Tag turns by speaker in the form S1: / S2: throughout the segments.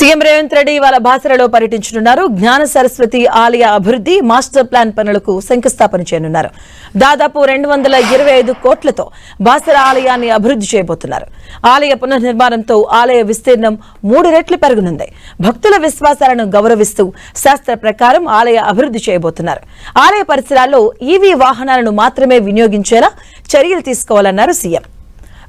S1: CM Revanth Reddy ఇవాళ బాసరలో పర్యటించనున్నారు. జ్ఞాన సరస్వతి ఆలయ అభివృద్ధి మాస్టర్ ప్లాన్ పనులకు శంకుస్థాపన చేయనున్నారు. దాదాపు 225 కోట్లతో బాసర ఆలయాన్ని అభివృద్ధి చేయబోతున్నారు. ఆలయ పునర్నిర్మాణంతో ఆలయ విస్తీర్ణం 3 రెట్లు పెరగనుంది. భక్తుల విశ్వాసాలను గౌరవిస్తూ శాస్త్ర ప్రకారం ఆలయ అభివృద్ధి చేయబోతున్నారు. ఆలయ పరిసరాల్లో ఈవీ వాహనాలను మాత్రమే వినియోగించేలా చర్యలు తీసుకోవాలన్నారు సీఎం.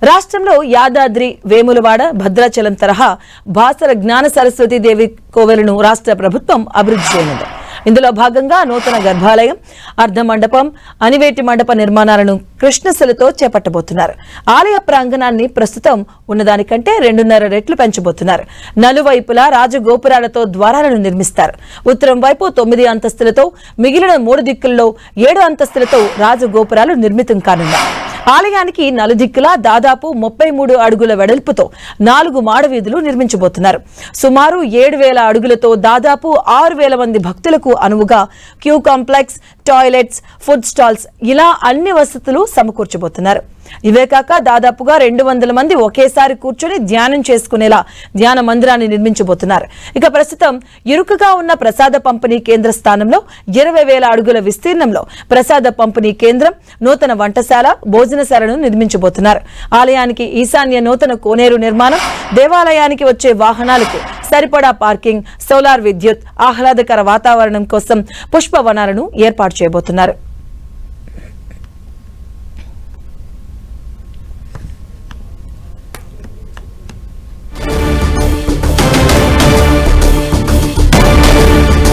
S1: రాష్ట్రంలో యాదాద్రి, వేములవాడ, భద్రాచలం తరహా బాసర జ్ఞాన సరస్వతి దేవి కోవెలను రాష్ట్ర ప్రభుత్వం అభివృద్ధి చేయనుంది. ఇందులో భాగంగా నూతన గర్భాలయం, అర్ధ మండపం, అనివేటి మండప నిర్మాణాలను కృష్ణశిలతో చేపట్టబోతున్నారు. ఆలయ ప్రాంగణాన్ని ప్రస్తుతం ఉన్నదానికంటే 2.5 రెట్లు పెంచబోతున్నారు. నలువైపులా రాజగోపురాలతో ద్వారాలను నిర్మిస్తారు. ఉత్తరం వైపు 9 అంతస్తులతో, మిగిలిన 3 దిక్కుల్లో 7 అంతస్తులతో రాజగోపురాలు నిర్మితం కానున్నాయి. ఆలయానికి నలుదిక్కులా దాదాపు 33 అడుగుల వెడల్పుతో 4 మాడవీధులు నిర్మించబోతున్నారు. సుమారు 7,000 అడుగులతో దాదాపు 6,000 మంది భక్తులకు అనువుగా queue complex, toilets, food stalls ఇలా అన్ని వసతులు సమకూర్చబోతున్నారు. ఇవే కాక దాదాపుగా 200 మంది ఒకేసారి కూర్చొని ధ్యానం చేసుకునేలా ధ్యాన మందిరాన్ని నిర్మించబోతున్నారు. ఇక ప్రస్తుతం ఇరుకుగా ఉన్న ప్రసాద పంపిణీ కేంద్ర స్థానంలో 20,000 అడుగుల విస్తీర్ణంలో ప్రసాద పంపిణీ కేంద్రం, నూతన వంటశాల, భోజనశాలను నిర్మించబోతున్నారు. ఆలయానికి ఈశాన్య నూతన కోనేరు నిర్మాణం, దేవాలయానికి వచ్చే వాహనాలకు సరిపడా పార్కింగ్, సోలార్ విద్యుత్, ఆహ్లాదకర వాతావరణం కోసం పుష్పవనాలను ఏర్పాటు చేయబోతున్నారు.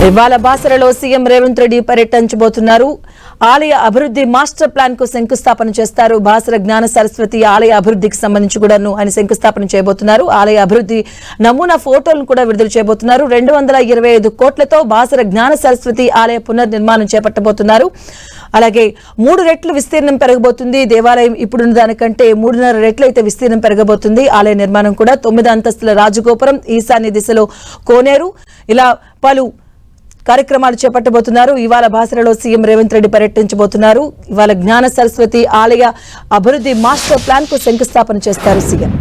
S1: ఇవాళ బాసరలో సీఎం రేవంత్ రెడ్డి పర్యటించబోతున్నారు. ఆలయ అభివృద్ధి మాస్టర్ ప్లాన్ కు శంకుస్థాపన చేస్తారు. బాసర జ్ఞాన సరస్వతి ఆలయ అభివృద్ధికి సంబంధించి కూడా ఆయన శంకుస్థాపన చేయబోతున్నారు. ఆలయ అభివృద్ధి నమూనా ఫోటోలను కూడా విడుదల చేయబోతున్నారు. 225 కోట్లతో బాసర జ్ఞాన సరస్వతి ఆలయ పునర్నిర్మాణం చేపట్టబోతున్నారు. అలాగే 3 రెట్లు విస్తీర్ణం పెరగబోతుంది. దేవాలయం ఇప్పుడున్న దానికంటే 3.5 రెట్లు అయితే విస్తీర్ణం పెరగబోతుంది. ఆలయ నిర్మాణం కూడా 9 అంతస్తుల రాజగోపురం, ఈశాన్య దిశలో కోనేరు, ఇలా పలు కార్యక్రమాలు చేపట్టబోతున్నారు. ఇవాళ బాసరలో సీఎం రేవంత్ రెడ్డి పర్యటించబోతున్నారు. ఇవాళ జ్ఞాన సరస్వతి ఆలయ అభివృద్ధి మాస్టర్ ప్లాన్ కు శంకుస్థాపన చేస్తారు సీఎం.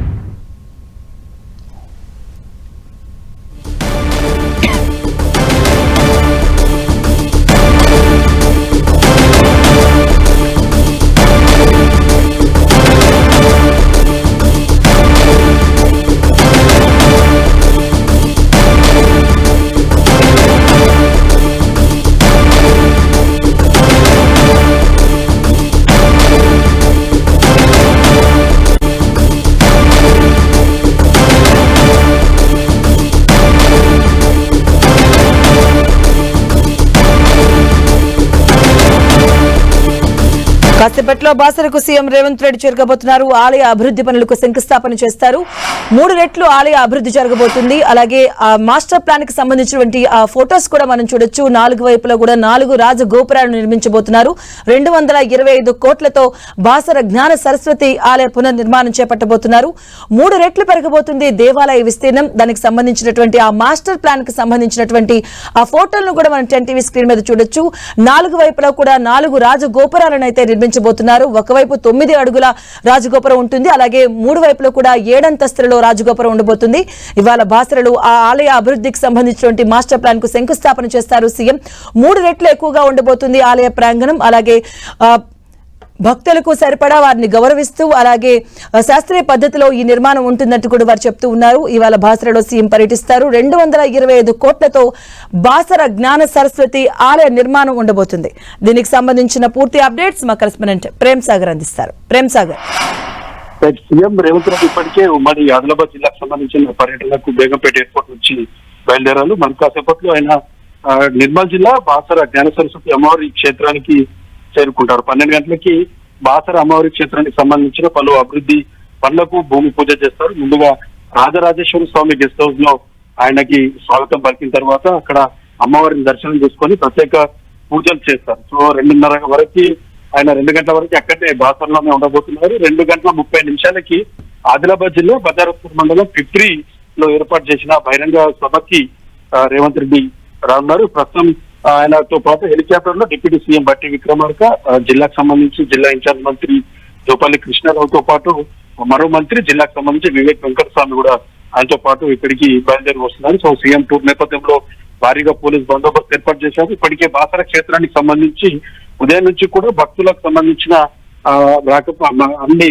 S1: కాసేపట్లో బాసరకు సీఎం రేవంత్ రెడ్డి చేరుకోబోతున్నారు. ఆలయ అభివృద్ధి పనులకు శంకుస్థాపన చేస్తారు. 3 రెట్లు ఆలయ అభివృద్ధి జరగబోతుంది. అలాగే ఆ మాస్టర్ ప్లాన్ కి సంబంధించినటువంటి ఆ ఫొటోస్ కూడా మనం చూడొచ్చు. 4 వైపులా కూడా 4 రాజగోపురాలను నిర్మించబోతున్నారు. 225 కోట్లతో బాసర జ్ఞాన సరస్వతి ఆలయ పునర్నిర్మాణం చేపట్టబోతున్నారు. 3 రెట్లు పెరగబోతుంది దేవాలయ విస్తీర్ణం. దానికి సంబంధించినటువంటి ఆ మాస్టర్ ప్లాన్ కి సంబంధించినటువంటి ఆ ఫోటోలను కూడా మనం 10 టీవీ స్క్రీన్ మీద చూడొచ్చు. 4 వైపులా కూడా 4 రాజగోపురాలను అయితే నిర్మించబోతున్నారు. ఒకవైపు 9 అడుగుల రాజగోపురం ఉంటుంది. అలాగే 3 వైపులో కూడా 7 అంతస్తులలో రాజగోపురం ఉండబోతుంది. ఇవాళ బాసరలో ఆ ఆలయ అభివృద్ధికి సంబంధించినటువంటి మాస్టర్ ప్లాన్ కు శంకుస్థాపన చేస్తారు సీఎం. 3 రెట్లు ఎక్కువగా ఉండబోతుంది ఆలయ ప్రాంగణం. అలాగే భక్తులకు సరిపడా వారిని గౌరవిస్తూ అలాగే శాస్త్రీయ పద్ధతిలో ఈ నిర్మాణం ఉంటుందంటూ కూడా వారు చెప్తూ ఉన్నారు. ఇవాళ బాసరలో సీఎం పర్యటిస్తారు. 225 కోట్లతో బాసర జ్ఞాన సరస్వతి ఆలయ నిర్మాణం ఉండబోతుంది. దీనికి సంబంధించిన పూర్తి అప్డేట్స్ మా కరెస్పాండెంట్ ప్రేమ్ సాగర్ అందిస్తారు. ప్రేమ్ సాగర్.
S2: సీఎం రేవంత్ రెడ్డి ఇప్పటికే ఉమ్మడి ఆదిలాబాద్ జిల్లాకు సంబంధించిన పర్యటనకు బేగంపేట ఎయిర్పోర్ట్ నుంచి బయలుదేరారు. మన కాసేపట్లో ఆయన నిర్మల్ జిల్లా బాసర జ్ఞాన సరస్వతి అమ్మవారి క్షేత్రానికి చేరుకుంటారు. 12 గంటలకి బాసర అమ్మవారి క్షేత్రానికి సంబంధించిన పలు అభివృద్ధి పనులకు భూమి పూజ చేస్తారు. ముందుగా రాజరాజేశ్వర స్వామి గెస్ట్ హౌస్ లో ఆయనకి స్వాగతం పలికిన తర్వాత అక్కడ అమ్మవారిని దర్శనం చేసుకొని ప్రత్యేక పూజలు చేస్తారు. సో 2:30 వరకు ఆయన 2 గంటల వరకు అక్కడే బాసరలోనే ఉండబోతున్నారు. 2:30 ఆదిలాబాద్ జిల్లా బదారపూర్ మండలం పిప్రి లో ఏర్పాటు చేసిన బహిరంగ సభకి రేవంత్ రెడ్డి రానున్నారు. ప్రస్తుతం ఆయనతో పాటు హెలికాప్టర్ లో డిప్యూటీ సీఎం బట్టి విక్రమార్క, జిల్లాకు సంబంధించి జిల్లా ఇన్ఛార్జ్ మంత్రి జోపల్లి కృష్ణారావుతో పాటు మరో మంత్రి జిల్లాకు సంబంధించి వివేక్ వెంకటస్వామి కూడా ఆయనతో పాటు ఇక్కడికి బయలుదేరి వస్తున్నారు. సో సీఎం టూర్ నేపథ్యంలో భారీగా పోలీస్ బందోబస్తు ఏర్పాటు చేశారు. ఇప్పటికే బాసర క్షేత్రానికి సంబంధించి ఉదయం నుంచి కూడా భక్తులకు సంబంధించిన అన్ని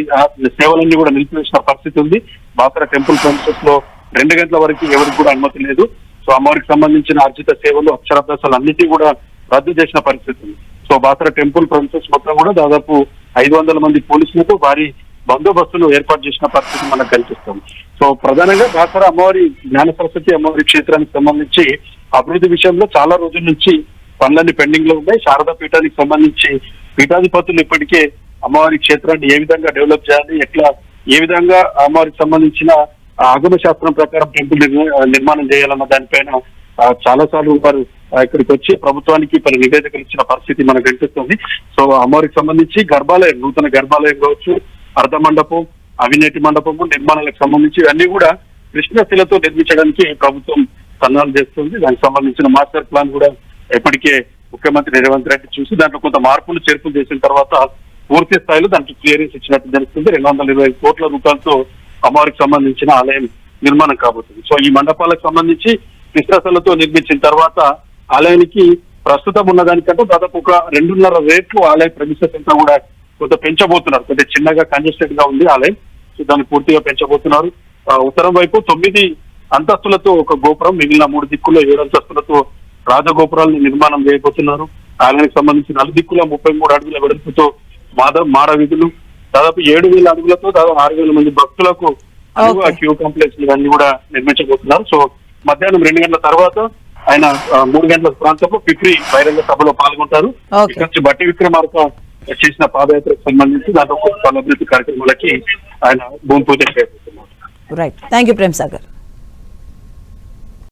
S2: సేవలన్నీ కూడా నిలిపివేసిన పరిస్థితి ఉంది. బాసర టెంపుల్ ప్రెమిసెస్ లో 2 గంటల వరకు ఎవరికి కూడా అనుమతి లేదు. సో అమ్మవారికి సంబంధించిన అర్జిత సేవలు అక్షరాభ్యాసాలు అన్నిటి కూడా రద్దు చేసిన పరిస్థితి ఉంది. సో బాసర టెంపుల్ ప్రెమిసెస్ మొత్తం కూడా దాదాపు 500 మంది పోలీసులతో భారీ బందోబస్తులు ఏర్పాటు చేసిన పరిస్థితి మనకు కనిపిస్తుంది. సో ప్రధానంగా బాసర అమ్మవారి జ్ఞాన సరస్వతి అమ్మవారి క్షేత్రానికి సంబంధించి అభివృద్ధి విషయంలో చాలా రోజుల నుంచి పనులన్నీ పెండింగ్ లో ఉన్నాయి. శారదా పీఠానికి సంబంధించి పీఠాధిపతులు ఇప్పటికే అమ్మవారి క్షేత్రాన్ని ఏ విధంగా డెవలప్ చేయాలి, ఏ విధంగా అమ్మవారికి సంబంధించిన ఆగమ శాస్త్రం ప్రకారం టెంపుల్ నిర్మాణం చేయాలన్న దానిపైన చాలా సార్లు వారు ఇక్కడికి వచ్చి ప్రభుత్వానికి పలు నివేదికలు ఇచ్చిన పరిస్థితి మనకు కనిపిస్తుంది. సో అమ్మవారికి సంబంధించి గర్భాలయం, నూతన గర్భాలయం కావచ్చు, అర్ధ మండపం, అవినేటి మండపము నిర్మాణాలకు సంబంధించి అన్ని కూడా కృష్ణశిలతో నిర్మించడానికి ప్రభుత్వం సన్నాహాలు చేస్తుంది. దానికి సంబంధించిన మాస్టర్ ప్లాన్ కూడా ఇప్పటికే ముఖ్యమంత్రి రేవంత్ రెడ్డి చూసి దాంట్లో కొంత మార్పులు చేర్పులు చేసిన తర్వాత పూర్తి స్థాయిలో దానికి క్లియరెన్స్ ఇచ్చినట్టు తెలుస్తుంది. 220 కోట్ల రూపాయలతో అమ్మవారికి సంబంధించిన ఆలయం నిర్మాణం కాబోతుంది. సో ఈ మండపాలకు సంబంధించి కృష్ణశిలతో నిర్మించిన తర్వాత ఆలయానికి ప్రస్తుతం ఉన్న దానికంటే దాదాపు ఒక 2.5 రేట్లు ఆలయ ప్రెమిసెస్ అంతా కూడా కొంత పెంచబోతున్నారు. కొద్దిగా చిన్నగా కంజెస్టెడ్ గా ఉంది ఆలయం. సో దాన్ని పూర్తిగా పెంచబోతున్నారు. ఉత్తరం వైపు 9 అంతస్తులతో ఒక గోపురం, మిగిలిన 3 దిక్కుల్లో 7 అంతస్తులతో రాజగోపురాలను నిర్మాణం చేయబోతున్నారు. ఆలయానికి సంబంధించి 4 దిక్కుల 33 అడుగుల వెడల్పుతో మాడ వీధులు, దాదాపు 7,000 అడుగులతో దాదాపు 6,000 మంది భక్తులకు క్యూ కాంప్లెక్స్ ఇవన్నీ కూడా నిర్మించబోతున్నారు. సో మధ్యాహ్నం 2 గంటల తర్వాత ఆయన 3 గంటల ప్రాంతంలో పిప్రి బహిరంగ సభలో పాల్గొంటారు. ఇక్కడ నుంచి బట్టి విక్రమార్క చేసిన పాదయాత్రకు సంబంధించి దాంట్లో పలు అభివృద్ధి కార్యక్రమాలకి ఆయన భూమి పూజ చేయబోతున్నారు.
S1: Right, thank you Prem Sagar.